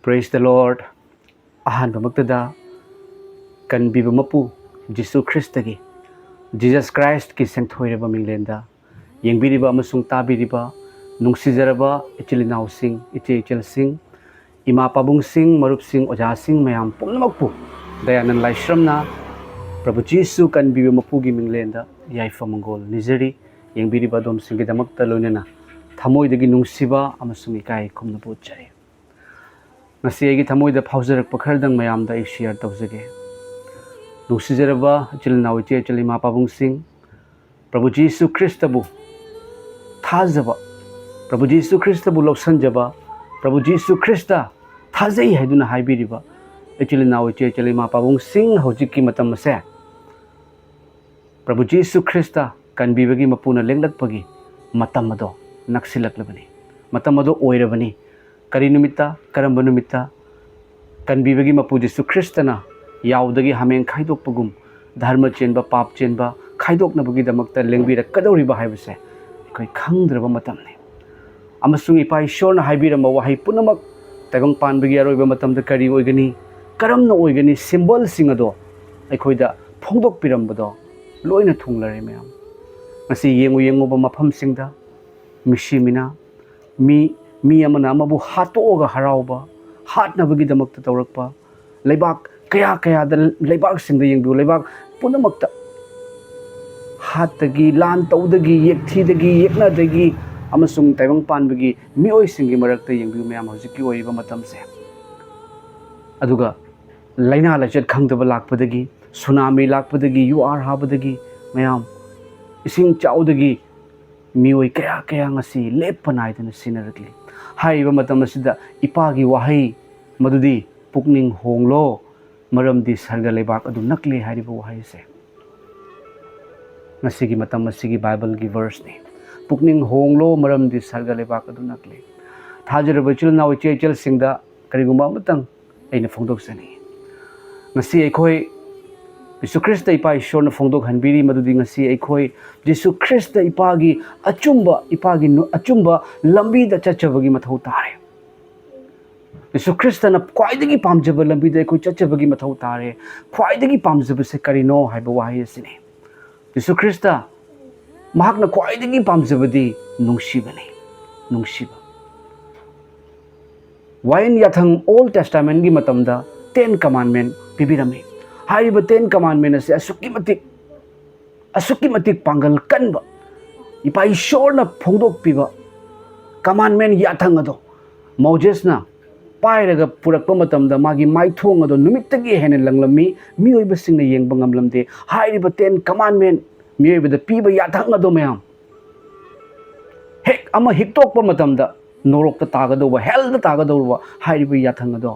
Praise the Lord. Ahanbamagtada kanbiba mapu Jesu Christagi Jesus Christ ki sengthoiraba minglenda yengbiriba amasung tabiriba nungsijaraba ichilinau sing ichil sing ima pabung sing marup sing oja sing mayam pumnamakpu dayanan laishramna Prabhu Jesu kanbiba mapu gi minglenda yaifa mongol nizari yengbiriba dom singidamakta loinana thamoidagi nungsiba amasung ikai khumna puchai ngasi agi thamoida phaujarak pakhardang mayam da share tawjage nungsijaraba chilnaw iche chilima pabung sing Prabhu Jesu Christabu thajaba Prabhu Jesu Christabu loksanjaba Prabhu Jesu Christa thajai haiduna haibiriba chilnaw iche chilima pabung sing hojiki matam se Prabhu Jesu Christa kanbibagi mapuna lenglakpagi matam ado naksilaklabani matam ado oirabani kari numita karamba numita kanbibagi mapu Jesu Christana yaudagi hameng khaidokpagum dharma chenba pap chenba khaidoknabagi damakta lengbira kadoriba haibase koi khangdraba matamne amasung ipa ishorna haibirama wahai punamak tagong panbagi aroiba matamda kari oigani karamna oigani symbol singado aikhoida phongdok pirambado loina thunglare mayam ngasi yengu ba mafam singda mishimina mi amana amabu hatoga harauba hatnabagi damakta tawrakpa leibak kaya da leibak singda yengdu leibak punamakta hatagi lan tawdagi yekthidagi yeknadagi amasung taibang panbagi mioi singi marakta yengdu mayam hojiki oiba matamse aduga laina lachet khangdaba lakpadagi tsunami lakpadagi UR habadagi mayam ising chaudagi mioi kaya ngasi lepanaidana sinaragli haiba matam asida ipagi wahai madudi pukning honglo maramdi sarga lebak adu nakli hariba wahai se ngasigi matam asigi Bible gi verse ni pukning honglo maramdi sarga lebak adu nakli thajaraba chilnaw chechel singda karigumba matang aina phongdoksani ngasi ekhoi Jesu Christa ipa ishorna phongdok hanbiri madudi ngasi ekhoi Jesu Christa ipagi achumba lambi da chachabagi mathau tare Jesu Christa na khwaidagi pamjaba lambi da ekhoi chachabagi mathau tare khwaidagi pamjaba se karino haiba wahi asini Jesu Christa mahakna khwaidagi pamjabadi nungsiba wain yathang Old Testament gi matamda 10 commandment pibirami haiba 10 commandment ase asukki matik pangal kanba ipa ishorna phongdok piba commandment yathang ado Moses na pairaga purakpa matamda magi maithong ado numittagi hene langlami mioiba singna yengba ngamlamde haiba 10 commandment mioiba da piba yathang ado mayam hek ama hiktokpa matamda norokta tagadoba hell da tagadoba haiba yathang ado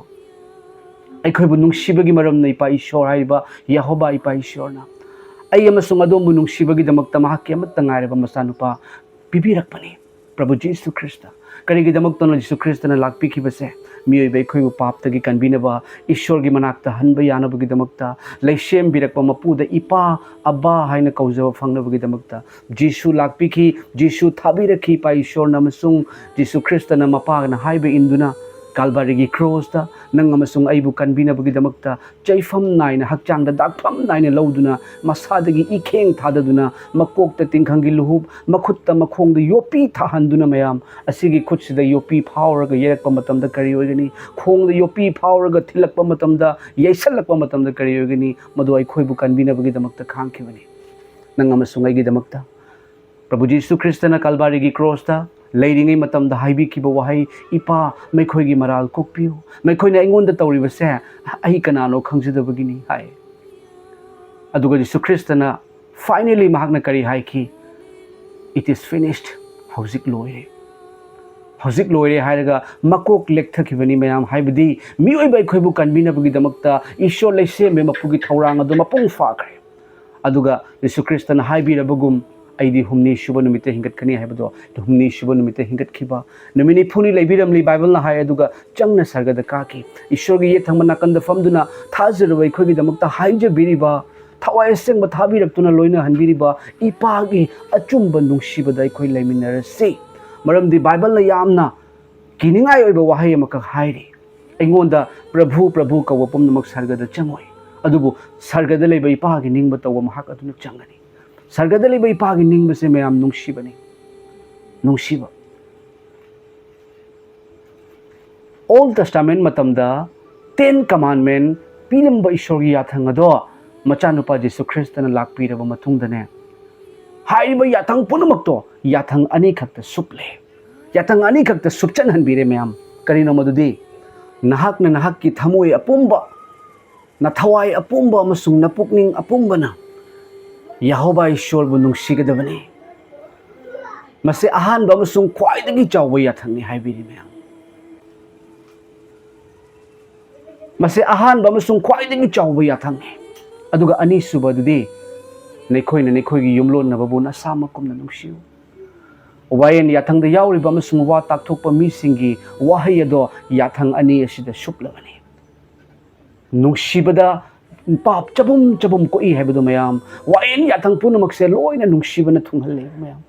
aikhoibu nungsibagi maramna ipa ishor haiba Yehova ipa ishorna ai amasung adombu nungsibagi damakta mahakki amatta ngaireba masanupa pibirakpani Prabhu Jesu Christa karigi damakta na Jesu Christa na lakpikhibase mioiba aikhoibu paptagi kanbinaba ishorgi manakta hanba yanabagi damakta leishem birakpa mapuda ipa abba haina kaujaba phangnabagi damakta Jesu lakpikhi Jesu thabirakhi pa ishorna amasung Jesu Christa na mapagna haiba induna Calvary cross ta nang amasung aibu kanbinabagi damakta chaifam naina hakchangda dakpham naina lauduna masadagi ikheng thadaduna makokta tingkhangi luhub makhutta makhongda yopi thahanduna mayam asigi khutsida yopi phawraga yerakpa matamda kari oigani khongda yopi phawraga thilakpa matamda yaisalakpa matamda kari oigani madu ai khoibu kanbinabagi damakta khangkhibani nang amasung aigi damakta Prabhu Jesu Christa na Calvary cross ta leiringai matamda haibi kiba wahai ipa maikhoi maral kokpiu maikhoi na ingonda tawriba se ai kanano khangjadabagini hai aduga Jesu Christa na finally mahakna kari haiki it is finished hojik loire hairaga makok lekthakibani mayam haibidi mioi bai khoibu kanbinabagi damakta ishor leise me mapugi thawrang adu mapung fakhre aduga Jesu Christa na haibirabagum aidi humni shuba numite hingat khani haibado humni shuba numite hingat khiba numini phuni leibiramli Bible na hai aduga changna sargada kaki ishorgi yek thangma nakanda famduna thajirbai khogi damakta haije biriba thawai sengba thabiraktuna loina hanbiriba ipagi achumba nungsibada khoi leiminarasi maramdi Bible na yamna kiningai oiba wahai amaka hairi ꯑꯩꯉꯣꯟꯗ ꯄ꯭ꯔꯚꯨ ꯄ꯭ꯔꯚꯨ ꯀꯧꯕ ꯄꯨꯝꯅꯃꯛ ꯁꯔꯒꯗ ꯆꯪꯉꯣꯏ ꯑꯗꯨꯕꯨ ꯁꯔꯒꯗ ꯂꯩꯕ ꯏꯄꯥꯒꯤ ꯅꯤꯡꯕ ꯇꯧꯕ ꯃꯍꯥꯛ ꯑꯗꯨꯅ ꯆꯪꯒꯅꯤ ꯁꯔꯒꯗ ꯂꯩꯕ ꯏꯄꯥꯒꯤ ꯅꯤꯡꯕꯁꯦ ꯃꯌꯥꯝ ꯅꯨꯡꯁꯤꯕꯅꯤ ꯅꯨꯡꯁꯤꯕ Old Testament matamda 10 commandment pilamba ishorgi yathang ado machanupa Jesu Christ na lakpiraba matungdane haiba yathang punamakto yathang ani khakta suple yathang ani khakta supchan hanbire mayam karino madudi nahak na nahak ki thamoi apumba na thawai apumba amasung napukning apumba na Yahweh Ishwar bu nungsigadabani mase ahan ba amasung khwaidagi chawba yathang ni haibiri mayam mase ahan ba masung khwaidagi chawba yathang aduga ani suba dudi nekhoina nekhoigi yumlon na babu na sama kumna nungsiu wayen yathang da yawri ba masung wa takthokpa mi singi wahay ado yathang ani asida suplabani nungsibada pap chabum chabum ko I haibadu mayam wayen yathang punamak se loina nungsibana thunghalle mayam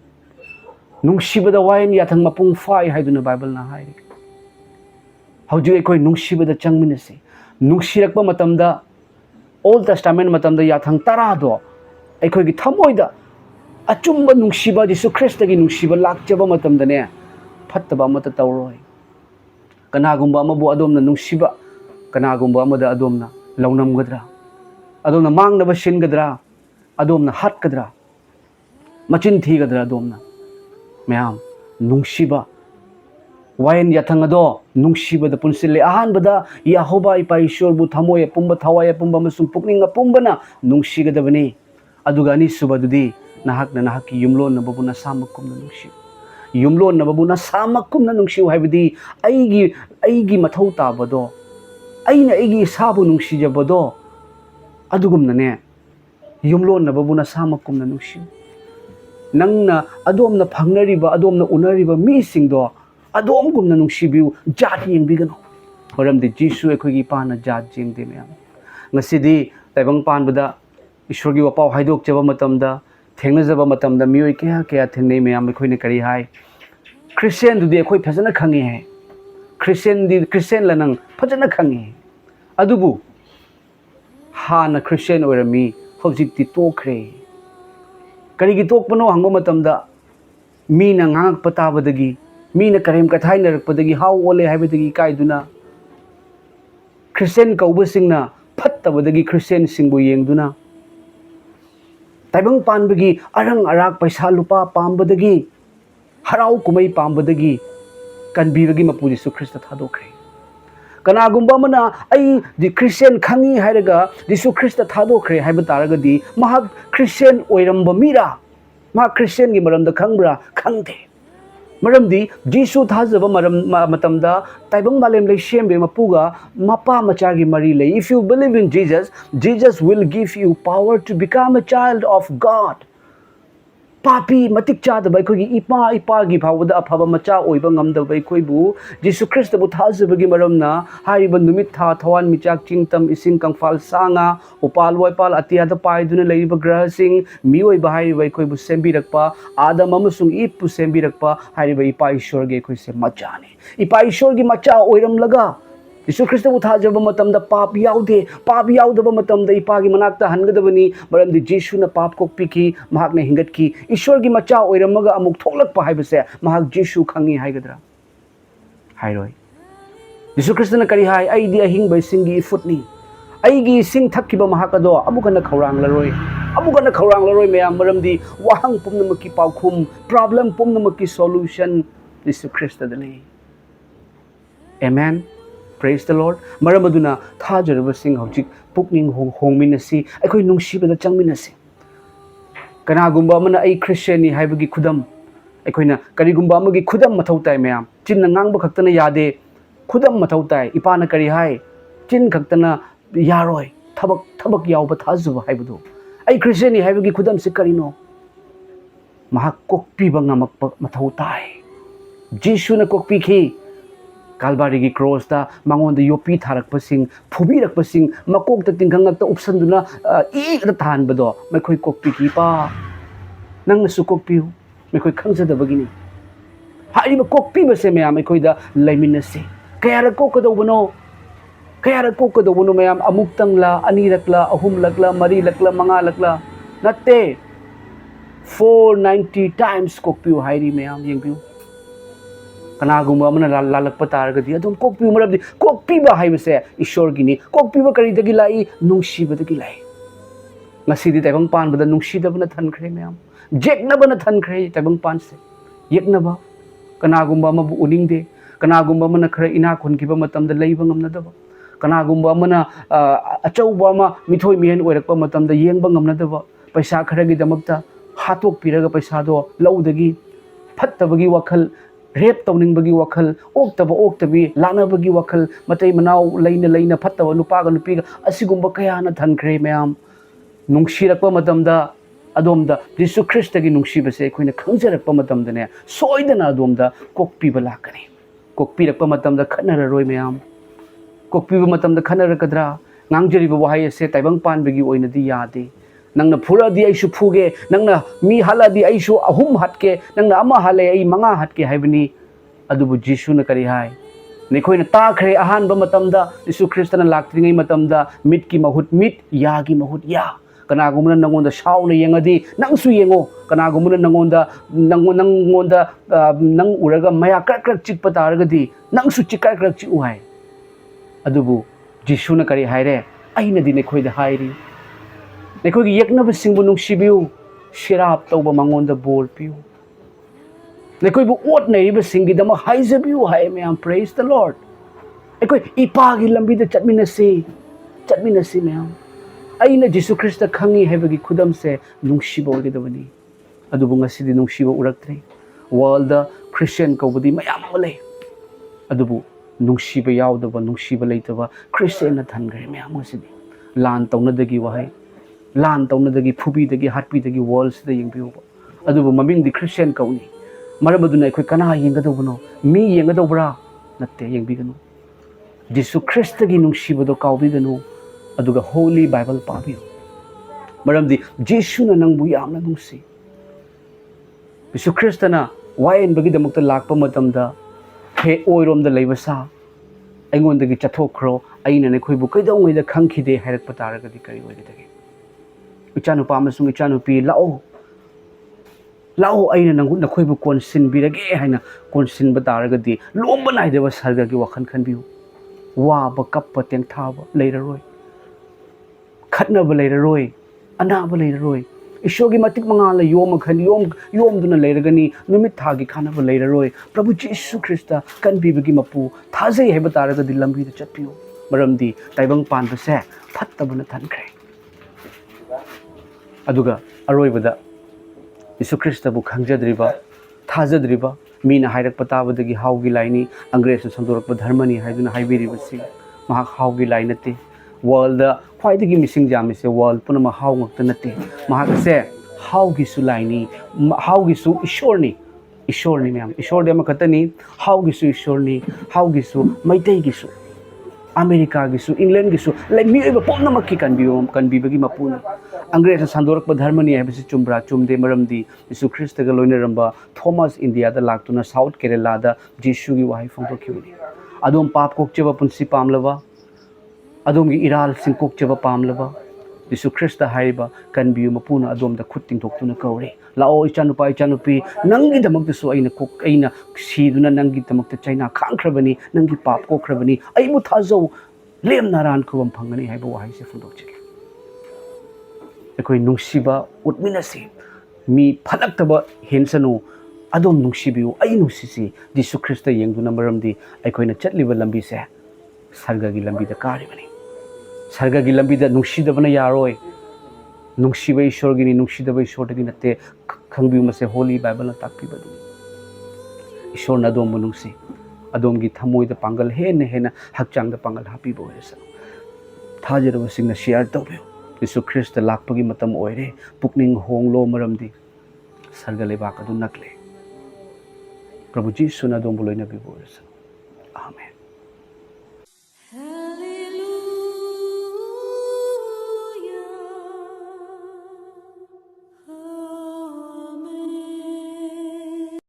nungsibada wayen yathang mapung fai haiduna Bible na hai hauju ekoi nungsibada changminase nungsirakpa matamda Old Testament matamda yathang tarado aikhoigi thamoida achumba nungsiba Jesu Christ gi nungsiba lakjaba matamda ne phattaba amata tawroi kanagumba amabu adomna nungsiba kanagumba amada adomna launamgadra adomna mangnaba singadra adomna hatgadra machin thigadra adomna mayam nungsiba wayan yathang ado nungsibada punsile ahan bada Yahweh ipa Ishwar bu thamoy apumba thawai apumba masung pukning apumba na nungsigadabani aduga ani subadudi nahak na nahak yumlon na babu na samakum na nungsi yumlon na babu na samakum na nungsi haibadi aigi mathau tabado aina aigi sabu nungsijabado adugumna ne yumlon na babu na samakum na nungsi nangna adomna phangnariba adomna unariba mi singdo adom gumna nungsibiu jat yengbigano maramdi Jesu ekhoigi pana jat jengde mayam ngasidi taibang panbada Ishwargi wapau haidok jaba matamda thengnajaba matamda mioi kya kya thengnei mayam ekhoine kari hai Christian dudi ekhoi phajana khangi hai Christian lanang phajana khangi adubu hana Christian oirami hojikti tokre karigi tokpano hangba matamda mina ngangak patabadagi Meena करेम कथाई नरकपदगी how ओले हाइबदगी काइदुना Christian कौबसिंगना फत्तबदगी Christian सिंगबु येंगदुना ताइबंग पानबगी Arang अराक पैसा लुपा पामबदगी हराउ कुमई पामबदगी कनबीबगी मपु जेसु Christ थादोखरे कनागुंबा मना आई दि Christian खंगी हाइरगा जेसु Christ थादोखरे HYBE तारगदी महा Christian ओइरंब Meera मा Christian गी मरमदा खंगब्रा खंगदे maramdi Jesu thajaba maram matamda taibang malem lei shembe mapuga mapa machagi mari lei if you believe in Jesus will give you power to become a child of God papi matik chada bai khogi ipa gi phawda aphaba macha oiba ngamda bai khoibu Jesu Christ bu thajaba gi maramna haiba numit tha thawan michak chingtam ising kangfal sanga upal waipal atia da paiduna leiba grahasing mioi bahai bai khoibu sembirakpa adam amasung ipu sembirakpa haiba ipa Ishwar ge khoi se machane ipa Ishwar gi macha oiram laga Jesu Christ bu thajaba matamda pap yaudaba matamda ipa gi manakta hangadabani maramdi Jesu na pap kokpi ki mahak na hingat ki Ishwar gi macha oiramaga amuk tholakpa haibase mahak Jesu khangi haigadra hairoi Jesu Christ na kari hai ai di ahing bai singi futni ai gi sing thakkiba mahak ado amukana khawrang laroi mayam maramdi wahang pumnamaki paukhum problem pumnamaki solution Jesu Christ dane amen Praise the Lord. Maramaduna thajaraba sing hojik pukning hongminasi aikoi nungsibada changminasi. Kanagumba amana ai Christian ni haibagi khudam aikoina karigumba amagi khudam mathau tai mayam chinna ngangba khaktana yade khudam mathau tai ipana kari hai chin khaktana yaroi thabak yawba thajuba haibadu ai Christian ni haibagi khudam se karino mahak kokpiba ngamak mathau tai Jesu na kokpi khi Kalbari gi cross ta mangon da yopi tharak pasing phubi rak pasing makok ta tingkhang ta option duna e da than bado mai khoi kokpi ki pa nang su kokpi mai khoi khangja da bagini hai ba kokpi ba se me mai khoi da laiminase kaya ra kok da bano kaya kokkadobno mayam amuktangla anirakla ahumlakla marilakla mangalakla natte 490 times kokpiu hairi mayam yengpiu kanagumba amana lalakpa taragadi adum kokpiu marabdi kokpiba haibase ishor gini kokpiba karidagi lai nungsibadagi lai ngasidi taibang pan bada nungsidabana thankhre mayam jeknabana thankhre taibang pan se yeknaba kanagumba mabu uningde kanagumba mana khara ina khunkiba matamda leiba ngamnadaba kanagumba mana achauba ma mithoi mihen oirakpa matamda yengba ngamnadaba paisa kharagi damakta hatok piraga paisa do laudagi phattabagi wakhal rep tawningbagi wakhal oktabi lanabagi wakhal matai manau leina phattaba nupaga nupiga asigumba kayana thankhre mayam nungsirakpa matamda adomda Jesu Christagi nungsibase aikoina khangjarakpa matamdane soidana adomda kokpiba lakani kokpirakpa matamda khanararoi mayam kokpiba matamda khanarakadra ngangjariba wahai ase taibang panbagi oinadi yade nangna phuradi aisu phuge nangna mi haladi aisu ahum hatke nangna ama hale ai manga hatke haibani adubu Jesu na kari hai nekoina takhre ahan ba matamda Jesu Christana laktringai matamda mitki mahut mit yagi mahut ya kanagumuna nangonda shauna yengadi nangsu yengo kanagumuna nangonda nang uraga maya krak chikpa taragadi nangsu chikrak chik uhai adubu Jesu na kari haire aina di nekhoida hairi nekhogi yeknaba singbu nungsibiu shirap tauba mangonda bol piu nekhoibu ot naiba singidama haizabiu hai mayam praise the Lord ekoi ipagi lambi da chatminasi mayam aina Jesu Christa khangi haibagi khudam se nungsiba oigedabani adubu ngasidi nungsiba uraktre world da Christian kaubadi mayam amale adubu nungsiba yaudaba nungsiba leitaba Christian na thangre mayam ngasidi lan taunadagi wahai lan taunadagi phubidagi hatpidagi walls da yengbiuba adubu maming di Christian kauni marabaduna ekoi kana yengadobno mi yengadobra natte yengbiganu Jesu Christa gi nungsiba do kaubiganu aduga holy Bible pabiyo maramdi Jesu na nangbu yamna nungsi Jesu Christa na wayen bagi damakta lakpa matamda he oirom da leiba sa aingon chathokro aina ne khoibu kaidong da khangkhide hairak pataraga di kari oigedage ichanu pa amasung ichanu pi lao aina nangu na khoibu konsin birage haina konsin bataraga di lomba naideba sarga gi wakhan khanbiu wa ba kappa teng thaba leiraroi khatnaba leiraroi anaba leiraroi ishogi matik mangala yom khan yom duna leiragani numit thagi khanaba leiraroi Prabhu Jesu Christa kan bibagi mapu thazai heba taraga di lambi da chatpiu maramdi taibang pan ba se phattabuna thankre aduga aroibada Jesu Christa bu khangjadriba thajadriba mina hairak patabadagi haugi laini angresna sandorakpa dharmani haiduna haibiribasi mahak haugi lainate world da khwaidagi mising jamise world punama hau ngakta nate mahak se haugi su laini haugi su ishorni mayam ishor de makatani haugi su ishorni haugi su maitai gi su America gi su England gi su like mi eba pomna makki kan bibagi mapuna angresna sandorakpa dharmani haibasi chumbra chumde maramdi Jesu Christa ga loina ramba Thomas India da laktuna South Kerala da Jesu gi wahai phongtokhiuni adom pap kokcheba punsi pamlaba adom gi iral singkok cheba pamlaba Jesu Christa haiba kan biu mapuna adom da khutting thoktuna kaure lao ichanupi nangi damak su aina siduna nangi damak ta China khangkhrabani nangi pap kokhrabani ai mu thazo lem naran khubam phangani haiba wahai se phundok chike ekoi nungsiba utminasi mi phalaktaba hensanu adom nungsibiu ai nungsisi Jesu Christa yengduna maramdi aikoina chatliba lambi se sarga gi lambi da karibani sarga gi lambi da nungsidabana yaroi nungsiba ishor gini nungsidaba ishor gi natte khangbiu mase holy Bible na takpiba du ishor na dom nungsi adom gi thamoi da pangal hena hakchang da pangal happy bo esa thajero singna share tawbe Jesu Christa lakpagi matam oire pukning honglo maramdi sarga lebak adu nakle Prabhu Jesu na dom buloina bi bo esa amen